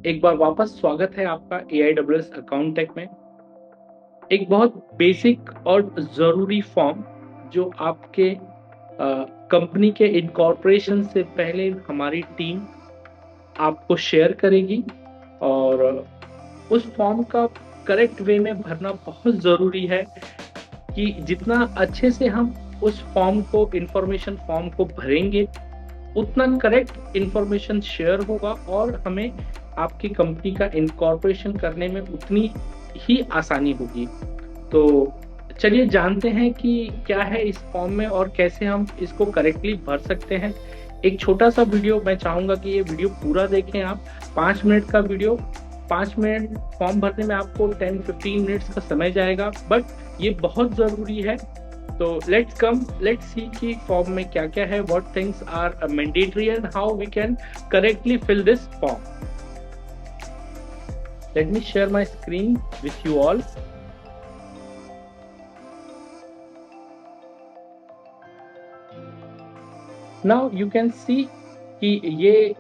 एक बार वापस स्वागत है आपका AIWS अकाउंट टेक में। एक बहुत बेसिक और ज़रूरी फॉर्म जो आपके कंपनी के इनकॉर्पोरेशन से पहले हमारी टीम आपको शेयर करेगी। और उस फॉर्म का करेक्ट वे में भरना बहुत ज़रूरी है कि जितना अच्छे से हम उस फॉर्म को इंफॉर्मेशन फॉर्म को भरेंगे उतना करेक्ट इंफॉर्मेशन शेयर होगा और हमें आपकी कंपनी का इनकॉर्पोरेशन करने में उतनी ही आसानी होगी। तो चलिए जानते हैं कि क्या है इस फॉर्म में और कैसे हम इसको करेक्टली भर सकते हैं। एक छोटा सा वीडियो मैं चाहूंगा कि ये वीडियो पूरा देखें आप। 5 मिनट का वीडियो। 5 मिनट फॉर्म भरने में आपको 10-15 मिनट्स का समय जाएगा, बट ये बहुत ज़रूरी है। तो लेट्स सी कि फॉर्म में क्या क्या है, what things are mandatory and how we can correctly fill this form. Let me share my screen with you all. Now you can see कि ये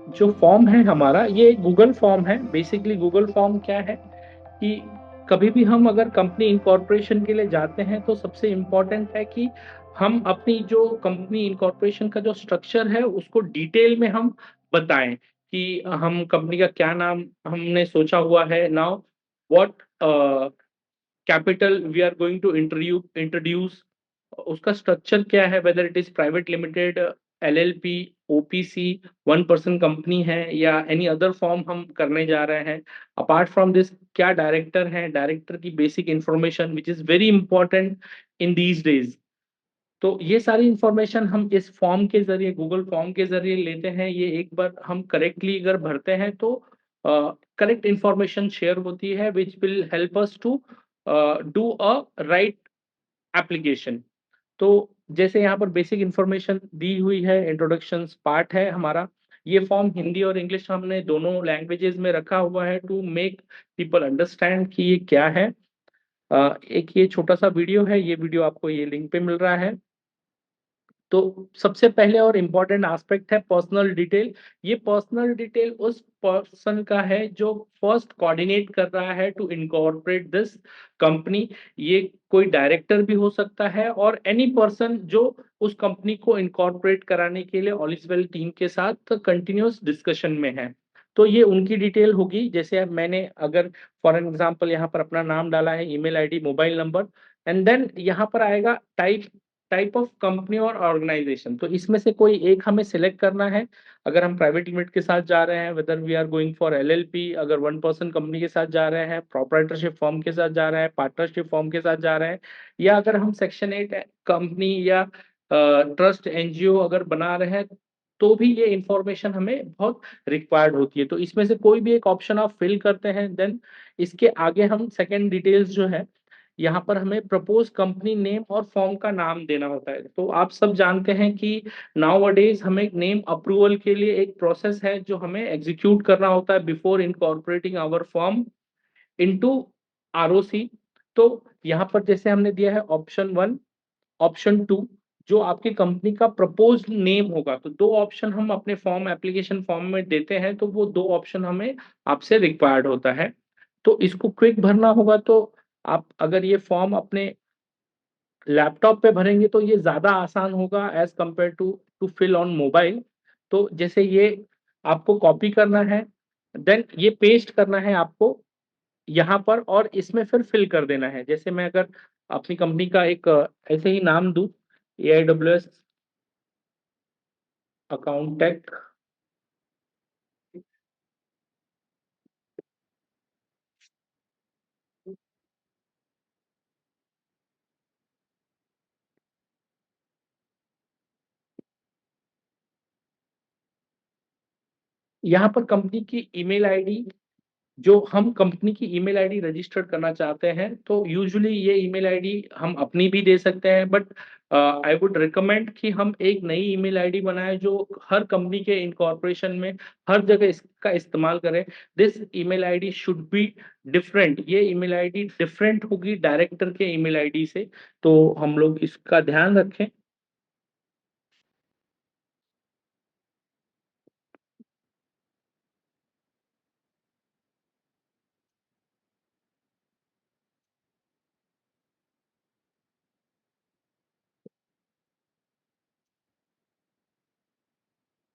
जो फॉर्म है हमारा, ये गूगल फॉर्म है। बेसिकली गूगल फॉर्म क्या है कि कभी भी हम अगर कंपनी इनकॉर्पोरेशन के लिए जाते हैं तो सबसे इम्पोर्टेंट है कि हम अपनी जो कंपनी इनकॉर्पोरेशन का जो स्ट्रक्चर है उसको डिटेल में हम बताएं कि हम कंपनी का क्या नाम हमने सोचा हुआ है। Now what capital we are going to introduce, उसका स्ट्रक्चर क्या है, whether it is private limited, LLP, OPC, 1 person company है या एनी अदर फॉर्म हम करने जा रहे हैं। अपार्ट फ्रॉम दिस क्या डायरेक्टर है, डायरेक्टर की basic information which is very important in these days. तो ये सारी इंफॉर्मेशन हम इस फॉर्म के जरिए, गूगल फॉर्म के जरिए लेते हैं। ये एक बार हम करेक्टली अगर भरते हैं तो करेक्ट इंफॉर्मेशन शेयर होती है which will help us to do a right application. तो जैसे यहाँ पर बेसिक इंफॉर्मेशन दी हुई है, इंट्रोडक्शन पार्ट है हमारा। ये फॉर्म हिंदी और इंग्लिश हमने दोनों लैंग्वेजेस में रखा हुआ है टू मेक पीपल अंडरस्टैंड कि ये क्या है। एक ये छोटा सा वीडियो है, ये वीडियो आपको ये लिंक पे मिल रहा है। तो सबसे पहले और इम्पोर्टेंट एस्पेक्ट है पर्सनल डिटेल। ये पर्सनल डिटेल उस पर्सन का है जो फर्स्ट कोऑर्डिनेट कर रहा है टू इनकॉर्पोरेट दिस कंपनी। ये कोई डायरेक्टर भी हो सकता है और एनी पर्सन जो उस कंपनी को इनकॉर्पोरेट कराने के लिए ऑलिसवेल टीम के साथ कंटिन्यूअस डिस्कशन में है। तो ये उनकी डिटेल होगी। जैसे अब मैंने अगर फॉर एग्जांपल यहाँ पर अपना नाम डाला है, email ID, mobile number, and then यहाँ पर आएगा टाइप टाइप ऑफ कंपनी और ऑर्गेनाइजेशन। तो इसमें से कोई एक हमें सिलेक्ट करना है। अगर हम प्राइवेट लिमिटेड के साथ जा रहे हैं, whether we are going for LLP, अगर 1 पर्सन कंपनी के साथ जा रहे हैं, प्रोप्राइटरशिप फॉर्म के साथ जा रहे हैं, पार्टनरशिप फॉर्म के साथ जा रहे हैं, या अगर हम सेक्शन 8 कंपनी या ट्रस्ट NGO अगर बना रहे हैं, तो भी ये इंफॉर्मेशन हमें बहुत रिक्वायर्ड होती है। तो इसमें से कोई भी एक ऑप्शन आप फिल करते हैं, देन इसके आगे हम सेकेंड डिटेल्स जो है, यहाँ पर हमें प्रपोज कंपनी नेम और फॉर्म का नाम देना होता है। तो आप सब जानते हैं कि नाउ अडेज हमें नेम अप्रूवल के लिए एक प्रोसेस है जो हमें एग्जीक्यूट करना होता है before incorporating our form into ROC। तो यहाँ पर जैसे हमने दिया है ऑप्शन 1, ऑप्शन 2, जो आपकी कंपनी का प्रपोज नेम होगा। तो दो ऑप्शन हम अपने फॉर्म, एप्लीकेशन फॉर्म में देते हैं, तो वो दो ऑप्शन हमें आपसे रिक्वायर्ड होता है। तो इसको क्विक भरना होगा। तो आप अगर ये फॉर्म अपने लैपटॉप पे भरेंगे तो ये ज्यादा आसान होगा as compare to to fill on mobile. तो जैसे ये आपको कॉपी करना है, देन ये पेस्ट करना है आपको यहाँ पर, और इसमें फिर फिल कर देना है। जैसे मैं अगर अपनी कंपनी का एक ऐसे ही नाम दूं, AIWS अकाउंट टेक। यहाँ पर कंपनी की ईमेल आईडी, जो हम कंपनी की ईमेल आईडी रजिस्टर करना चाहते हैं, तो यूजुअली ये ईमेल आईडी हम अपनी भी दे सकते हैं, बट आई वुड रिकमेंड कि हम एक नई ईमेल आईडी बनाएं जो हर कंपनी के इनकॉर्पोरेशन में हर जगह इसका इस्तेमाल करें। This email ID should be different. ये ईमेल आईडी डिफरेंट होगी डायरेक्टर के ईमेल आईडी से। तो हम लोग इसका ध्यान रखें।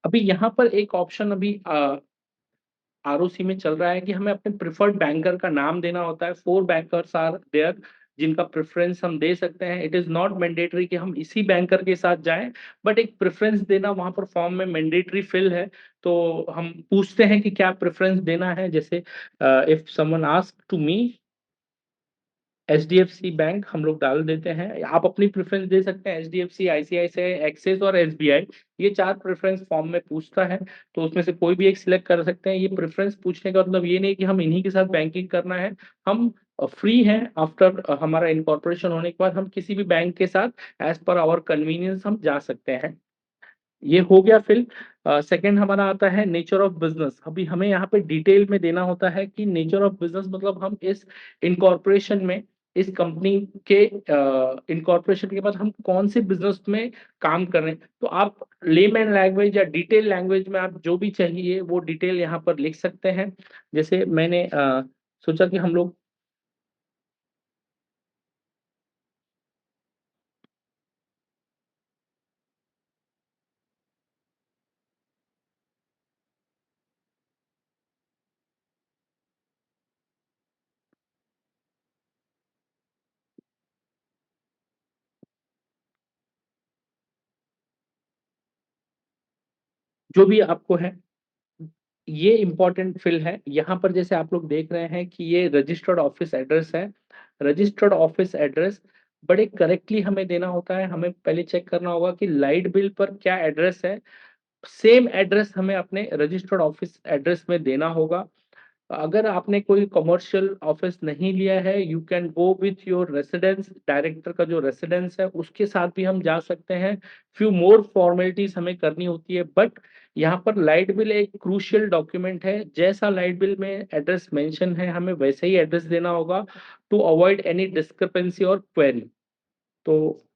अभी यहाँ पर एक ऑप्शन अभी आरओसी में चल रहा है कि हमें अपने प्रिफर्ड बैंकर का नाम देना होता है। 4 बैंकर्स आर देयर जिनका प्रेफरेंस हम दे सकते हैं। इट इज नॉट मैंडेटरी कि हम इसी बैंकर के साथ जाएं, बट एक प्रेफरेंस देना वहां पर फॉर्म में मैंडेटरी फिल है। तो हम पूछते हैं कि क्या प्रेफरेंस देना है। जैसे if someone ask to me HDFC bank, हम लोग डाल देते हैं। आप अपनी प्रेफरेंस दे सकते हैं, एचडीएफसी, आईसीआईसीआई, एक्सिस और एसबीआई। ये 4 प्रेफरेंस फॉर्म में पूछता है, तो उसमें से कोई भी एक सिलेक्ट कर सकते हैं। ये प्रेफरेंस पूछने का मतलब ये नहीं कि हम इन्हीं के साथ बैंकिंग करना है। हम फ्री हैं आफ्टर हमारा इनकॉर्पोरेशन होने के बाद, हम किसी भी बैंक के साथ एज पर आवर कन्वीनियंस हम जा सकते हैं। ये हो गया। फिर सेकंड हमारा आता है नेचर ऑफ बिजनेस। अभी हमें यहाँ पे डिटेल में देना होता है कि नेचर ऑफ बिजनेस मतलब हम इस इनकॉर्पोरेशन में, इस कंपनी के इनकॉर्पोरेशन के बाद हम कौन से बिजनेस में काम कर रहे हैं। तो आप लेमैन लैंग्वेज या डिटेल लैंग्वेज में आप जो भी चाहिए वो डिटेल यहाँ पर लिख सकते हैं। जैसे मैंने सोचा कि हम लोग जो भी आपको है, ये इंपॉर्टेंट फिल है। यहाँ पर जैसे आप लोग देख रहे हैं कि ये रजिस्टर्ड ऑफिस एड्रेस है। रजिस्टर्ड ऑफिस एड्रेस बड़े करेक्टली हमें देना होता है। हमें पहले चेक करना होगा कि लाइट बिल पर क्या एड्रेस है, सेम एड्रेस हमें अपने रजिस्टर्ड ऑफिस एड्रेस में देना होगा। अगर आपने कोई कमर्शियल ऑफिस नहीं लिया है, you can go with your residence. Director का जो रेसिडेंस है उसके साथ भी हम जा सकते हैं। फ्यू मोर फॉर्मेलिटीज हमें करनी होती है, बट यहाँ पर लाइट बिल एक क्रूशियल डॉक्यूमेंट है। जैसा लाइट बिल में एड्रेस मेंशन है हमें वैसे ही एड्रेस देना होगा, टू अवॉइड एनी डिस्क्रिपेंसी और क्वेरी। तो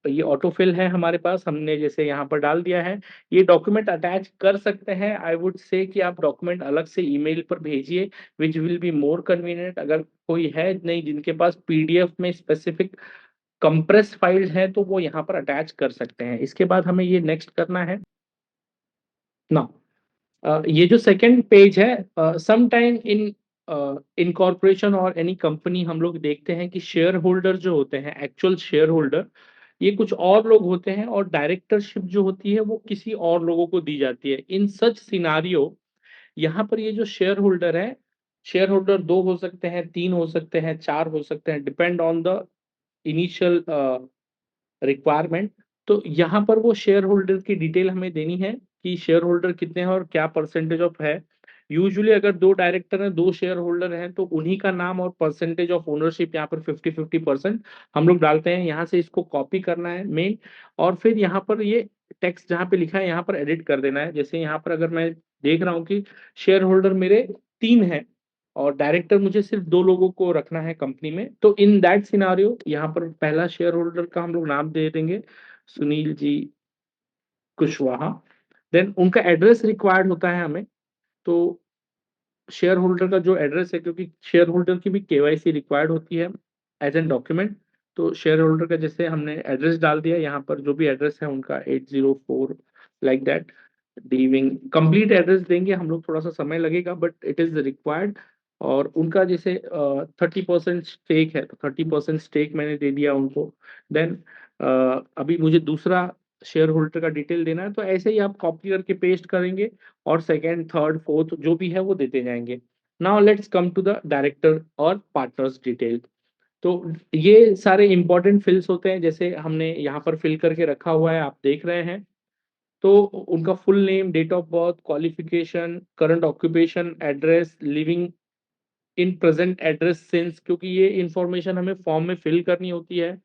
ये ऑटोफिल है हमारे पास, हमने जैसे यहाँ पर डाल दिया है। ये डॉक्यूमेंट अटैच कर सकते हैं। आई वुड से कि आप डॉक्यूमेंट अलग से ईमेल पर भेजिए, which will be more convenient. अगर कोई है नहीं जिनके पास पीडीएफ में स्पेसिफिक कंप्रेस फाइल है तो वो यहाँ पर अटैच कर सकते हैं। इसके बाद हमें ये नेक्स्ट करना है ना। ये जो सेकंड पेज है, सम टाइम इन इनकॉर्पोरेशन और एनी कंपनी हम लोग देखते हैं कि शेयर होल्डर जो होते हैं, एक्चुअल शेयर होल्डर, ये कुछ और लोग होते हैं और डायरेक्टरशिप जो होती है वो किसी और लोगों को दी जाती है। इन सच सिनारियो यहाँ पर ये जो शेयर होल्डर है, शेयर होल्डर 2 हो सकते हैं, 3 हो सकते हैं, 4 हो सकते हैं, depend on the initial requirement. तो यहाँ पर वो शेयर होल्डर की डिटेल हमें देनी है कि शेयर होल्डर कितने हैं और क्या परसेंटेज ऑफ है। यूजुअली अगर 2 डायरेक्टर हैं, 2 शेयर होल्डर हैं, तो उन्हीं का नाम और परसेंटेज ऑफ ओनरशिप यहाँ पर 50-50% हम लोग डालते हैं। यहाँ से इसको कॉपी करना है मेन, और फिर यहाँ पर ये टेक्स्ट जहाँ पे लिखा है यहाँ पर एडिट कर देना है। जैसे यहाँ पर अगर मैं देख रहा हूँ कि शेयर होल्डर मेरे 3 हैं और डायरेक्टर मुझे सिर्फ 2 लोगों को रखना है कंपनी में, तो इन दैट सिनारियो यहाँ पर पहला शेयर होल्डर का हम लोग नाम दे देंगे सुनील जी कुशवाहा। देन उनका एड्रेस रिक्वायर्ड होता है हमें। तो शेयर होल्डर का जो एड्रेस है, क्योंकि शेयर होल्डर की भी केवाईसी रिक्वायर्ड होती है एज एन डॉक्यूमेंट, तो शेयर होल्डर का जैसे हमने एड्रेस डाल दिया यहाँ पर, जो भी एड्रेस है उनका 804 लाइक दैट। डीविंग कंप्लीट एड्रेस देंगे हम लोग, थोड़ा सा समय लगेगा बट इट इज रिक्वायर्ड। और उनका जैसे 30% स्टेक है, तो 30% स्टेक मैंने दे दिया उनको। देन अभी मुझे दूसरा शेयर होल्डर का डिटेल देना है, तो ऐसे ही आप कॉपी करके पेस्ट करेंगे और सेकेंड, थर्ड, फोर्थ जो भी है वो देते जाएंगे। Now let's come to the director और पार्टनर्स डिटेल। तो ये सारे इंपॉर्टेंट फिल्स होते हैं, जैसे हमने यहाँ पर फिल करके रखा हुआ है, आप देख रहे हैं। तो उनका full name, date of birth, qualification, current occupation, address, living in present address since, क्योंकि ये इंफॉर्मेशन हमें फॉर्म में फिल करनी होती है।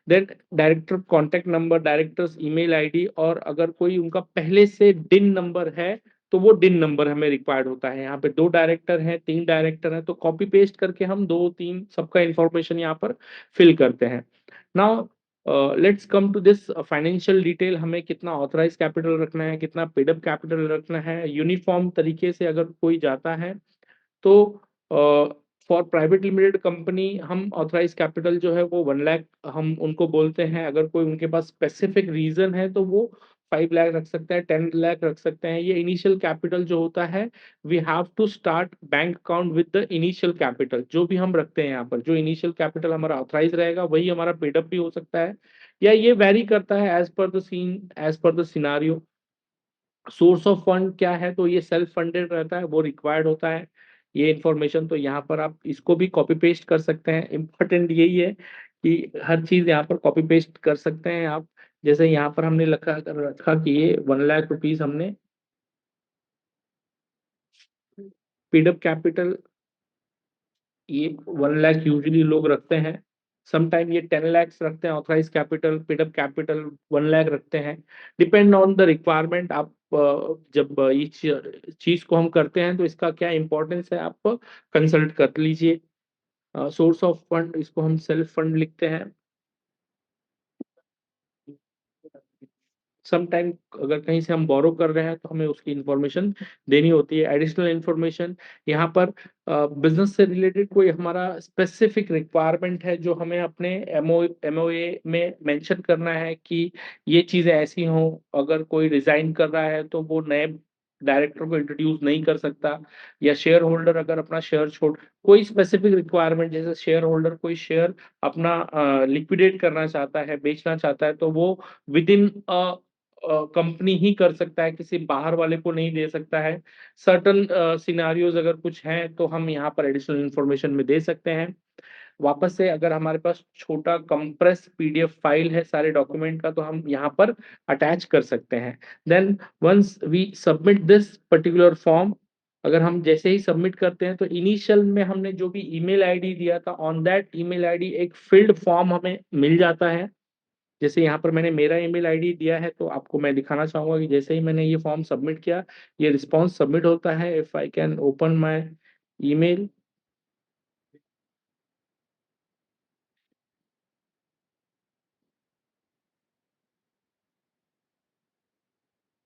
Then director contact number, directors email ID, और अगर कोई उनका पहले से डिन नंबर है तो वो डिन नंबर हमें रिक्वायर्ड होता है। यहाँ पे 2 डायरेक्टर हैं, 3 डायरेक्टर हैं, तो कॉपी पेस्ट करके हम 2 3 सबका इंफॉर्मेशन यहाँ पर फिल करते हैं। Now let's come to this financial detail. हमें कितना ऑथराइज कैपिटल रखना है, कितना पेडअप कैपिटल रखना है। यूनिफॉर्म तरीके से अगर कोई जाता है तो फॉर प्राइवेट लिमिटेड कंपनी हम ऑथराइज कैपिटल जो है वो 1 लाख हम उनको बोलते हैं। अगर कोई उनके पास स्पेसिफिक रीजन है तो वो 5 लाख रख सकते हैं, 10 लाख रख सकते हैं। ये इनिशियल कैपिटल जो होता है, we have to start bank account with the initial capital. जो भी हम रखते हैं यहाँ पर, जो इनिशियल कैपिटल हमारा ऑथराइज रहेगा वही हमारा पेडअप भी हो सकता है, या ये वेरी करता है as per the scene, as per the scenario. Source of fund क्या है, तो ये सेल्फ फंडेड रहता है, वो रिक्वायर्ड होता है। ये इंफॉर्मेशन तो यहाँ पर आप इसको भी कॉपी पेस्ट कर सकते हैं। इम्पोर्टेंट यही है कि हर चीज यहाँ पर कॉपी पेस्ट कर सकते हैं आप। जैसे यहाँ पर हमने रखा रखा कि ये 1 लाख रुपीज हमने पेडअप कैपिटल, ये 1 लाख यूजुअली लोग रखते हैं। समटाइम ये 10 lakhs रखते हैं authorise capital, paid up capital 1 lakh रखते हैं। Depend on the requirement. आप जब ये चीज को हम करते हैं तो इसका क्या इंपॉर्टेंस है आप कंसल्ट कर लीजिए। सोर्स ऑफ फंड, इसको हम सेल्फ फंड लिखते हैं। सम टाइम अगर कहीं से हम बोरो कर रहे हैं तो हमें उसकी इंफॉर्मेशन देनी होती है, एडिशनल इंफॉर्मेशन। यहाँ पर बिजनेस से रिलेटेड कोई हमारा स्पेसिफिक रिक्वायरमेंट है जो हमें अपने एमओए में मेंशन करना है कि ये चीजें ऐसी हों। अगर कोई रिजाइन कर रहा है तो वो नए डायरेक्टर को इंट्रोड्यूस नहीं कर सकता, या शेयर होल्डर अगर अपना शेयर छोड़, कोई स्पेसिफिक रिक्वायरमेंट, जैसे शेयर होल्डर कोई शेयर अपना लिक्विडेट करना चाहता है, बेचना चाहता है, तो वो विद इन कंपनी ही कर सकता है, किसी बाहर वाले को नहीं दे सकता है। सर्टन सिनारियोज अगर कुछ हैं तो हम यहाँ पर एडिशनल इंफॉर्मेशन में दे सकते हैं। वापस से अगर हमारे पास छोटा कंप्रेस पीडीएफ फाइल है सारे डॉक्यूमेंट का, तो हम यहाँ पर अटैच कर सकते हैं। Then once we submit this particular form, अगर हम जैसे ही सबमिट करते हैं तो इनिशियल में हमने जो भी ईमेल आईडी दिया था, ऑन दैट ईमेल आईडी एक फिल्ड फॉर्म हमें मिल जाता है। जैसे यहाँ पर मैंने मेरा ईमेल आईडी दिया है, तो आपको मैं दिखाना चाहूंगा कि जैसे ही मैंने ये फॉर्म सबमिट किया, ये रिस्पॉन्स सबमिट होता है। If I can open my email,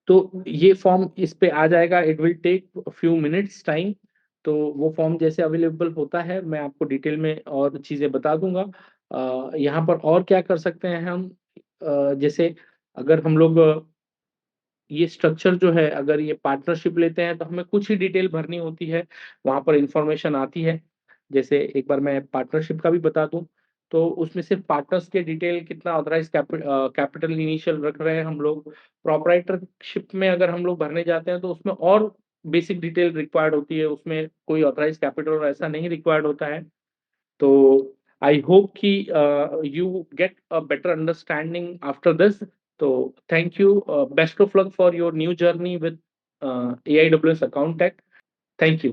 तो ये फॉर्म इस पे आ जाएगा। It will take few minutes time. तो वो फॉर्म जैसे अवेलेबल होता है मैं आपको डिटेल में और चीज़ें बता दूंगा। यहाँ पर और क्या कर सकते हैं हम, जैसे अगर हम लोग ये स्ट्रक्चर जो है, अगर ये पार्टनरशिप लेते हैं तो हमें कुछ ही डिटेल भरनी होती है, वहां पर इंफॉर्मेशन आती है। जैसे एक बार मैं पार्टनरशिप का भी बता दूं, तो उसमें सिर्फ पार्टनर्स के डिटेल, कितना ऑथराइज कैपिटल इनिशियल रख रहे हैं हम लोग। प्रोपराइटरशिप में अगर हम लोग भरने जाते हैं तो उसमें और बेसिक डिटेल रिक्वायर्ड होती है, उसमें कोई ऑथराइज कैपिटल ऐसा नहीं रिक्वायर्ड होता है। तो आई होप कि you get a better understanding after this. तो thank you, best of luck for your new journey with AIWS account tech. Thank you.